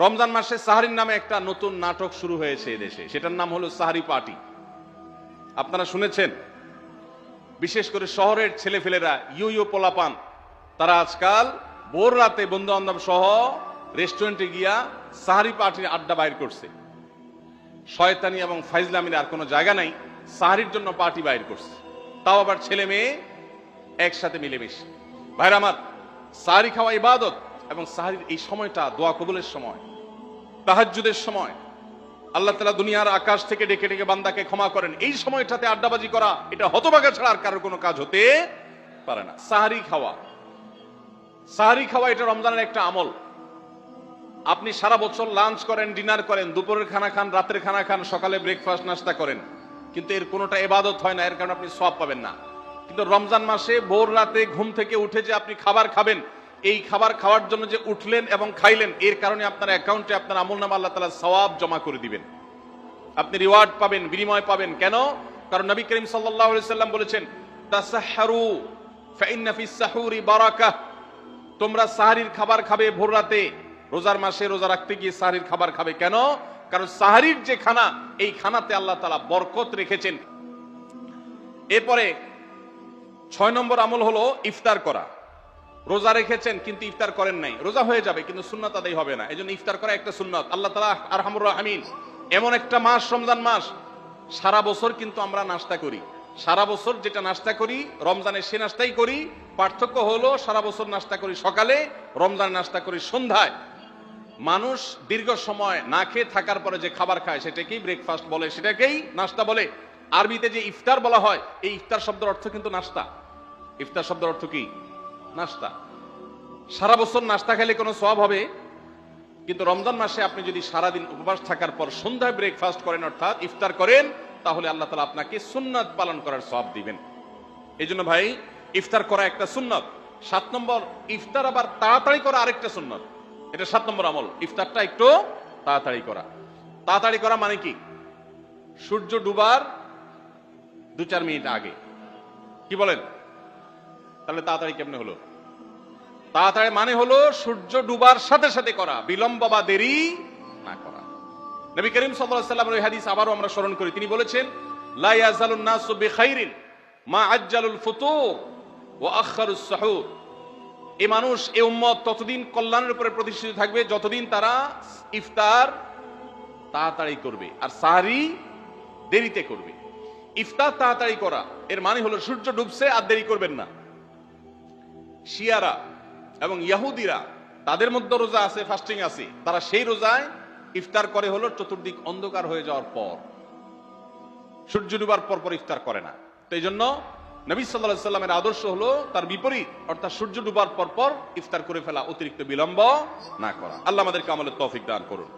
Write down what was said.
রমজান মাসে সাহারির নামে একটা নতুন নাটক শুরু হয়েছে দেশে, সেটার নাম হলো সাহারি পার্টি। আপনারা শুনেছেন, বিশেষ করে শহরের ছেলেফেলেরা, ইউ পোলাপান, তারা আজকাল ভোর রাতে বন্ধু বান্ধব সহ রেস্টুরেন্টে গিয়া সাহারি পার্টির আড্ডা বাইর করছে। শয়তানি এবং ফাইজলামির আর কোনো জায়গা নাই, সাহারির জন্য পার্টি বাইর করছে, তাও আবার ছেলে মেয়ে একসাথে মিলেমিশে। ভাইরা আমার, সাহারি খাওয়া ইবাদত, এবং সাহারির এই সময়টা দোয়া কবুলের সময়, তাহাজ্জুদের সময়। আল্লাহ তাআলা দুনিয়ার আকাশ থেকে ডেকে ডেকে বান্দাকে ক্ষমা করেন। এই সময়টাতে আড্ডাবাজি করা, এটা হতভাগা ছাড়া আর কারোর কোনো কাজ হতে পারে না। সাহারি খাওয়া এটা রমজানের একটা আমল। আপনি সারা বছর লাঞ্চ করেন, ডিনার করেন, দুপুরের খানা খান, রাতের খানা খান, সকালে ব্রেকফাস্ট নাস্তা করেন, কিন্তু এর কোনোটা ইবাদত হয় না, এর কারণে আপনি সওয়াব পাবেন না। কিন্তু রমজান মাসে ভোর রাতে ঘুম থেকে উঠে যে আপনি খাবার খাবেন, এই খাবার খাওয়ার জন্য যে উঠলেন এবং খাইলেন, এর কারণে আপনার অ্যাকাউন্টে আপনার আমলনামা আল্লাহ তাআলা সওয়াব জমা করে দিবেন, আপনি রিওয়ার্ড পাবেন, বিনিময় পাবেন। কেন? কারণ নবী করিম সাল্লাল্লাহু আলাইহি সাল্লাম বলেছেন, তাসাহহারু ফাইন্না ফিস সাহুরি বারাকাহ। তোমরা সাহারির খাবার খাবে ভোর রাতে, রোজার মাসে রোজা রাখতে গিয়ে সাহারির খাবার খাবে। কেন? কারণ সাহারির যে খানা, এই খানাতে আল্লাহ তাআলা বরকত রেখেছেন। এরপরে 6 নম্বর আমল হলো ইফতার করা। রোজা রেখেছেন কিন্তু ইফতার করেন নাই, রোজা হয়ে যাবে কিন্তু সুন্নাত আদায় হবে না, এজন্য ইফতার করা একটা সুন্নাত। আল্লাহ তাআলা আরহামুর রাহিমিন, এমন একটা মাস রমজান মাস, সারা বছর কিন্তু আমরা নাস্তা করি, সারা বছর যেটা নাস্তা করি রমজানে সে নাস্তাই করি। পার্থক্য হলো সারা বছর নাস্তা করি সকালে, রমজানে নাস্তা করি সন্ধ্যায়। মানুষ দীর্ঘ সময় না খেয়ে থাকার পরে যে খাবার খায় সেটাকেই ব্রেকফাস্ট বলে, সেটাকেই নাস্তা বলে। আরবিতে যে ইফতার বলা হয়, এই ইফতার শব্দের অর্থ কিন্তু নাস্তা। ইফতার শব্দের অর্থ কি? নাস্তা। সারা বছর নাস্তা খেলে কোনো সওয়াব হবে, কিন্তু রমজান মাসে আপনি যদি সারাদিন উপবাস থাকার পর সন্ধ্যায় ব্রেকফাস্ট করেন, অর্থাৎ ইফতার করেন, তাহলে আল্লাহ তাআলা আপনাকে সুন্নাত পালন করার সওয়াব দিবেন। এই জন্য ভাই, ইফতার করা একটা সুন্নাত। 7 নম্বর, ইফতার আবার তাড়াতাড়ি করা আরেকটা সুন্নাত। এটা 7 নম্বর আমল, ইফতারটা একটু তাড়াতাড়ি করা। তাড়াতাড়ি করা মানে কি? সূর্য ডুবার 2-4 মিনিট আগে। কি বলেন? তাহলে তাড়াতাড়ি কেমনে হলো? তাড়াতাড়ি মানে হলো সূর্য ডুবার সাথে সাথে করা, বিলম্ব বা দেরি না করা। নবী করিম সাল্লাল্লাহু আলাইহি ওয়াসাল্লামের হাদিস আবারও আমরা স্মরণ করি, তিনি বলেছেন, লা ইয়াজালুন নাসু বিখাইরিন মা আজ্জালুল ফুতুর ওয়া আখারুস সুহুর। এই মানুষ, এই উম্মত ততদিন কল্যাণের উপরে প্রতিষ্ঠিত থাকবে যতদিন তারা ইফতার তাড়াতাড়ি করবে আর সাহরি দেরিতে করবে। ইফতার তাড়াতাড়ি করা এর মানে হলো সূর্য ডুবছে আর দেরি করবেন না। শিয়ারা এবং ইহুদিরা, তাদের মধ্যে রোজা আছে, ফাস্টিং আছে, তারা সেই রোজায় ইফতার করে হলো চতুর্দিক অন্ধকার হয়ে যাওয়ার পর, সূর্য ডুবার পর পর ইফতার করে না। তো এই জন্য নবী সাল্লাল্লাহু আলাইহি সাল্লামের আদর্শ হলো তার বিপরীত, অর্থাৎ সূর্য ডুবার পর পর ইফতার করে ফেলা, অতিরিক্ত বিলম্ব না করা। আল্লাহ আমাদেরকে আমলের তৌফিক দান করুন।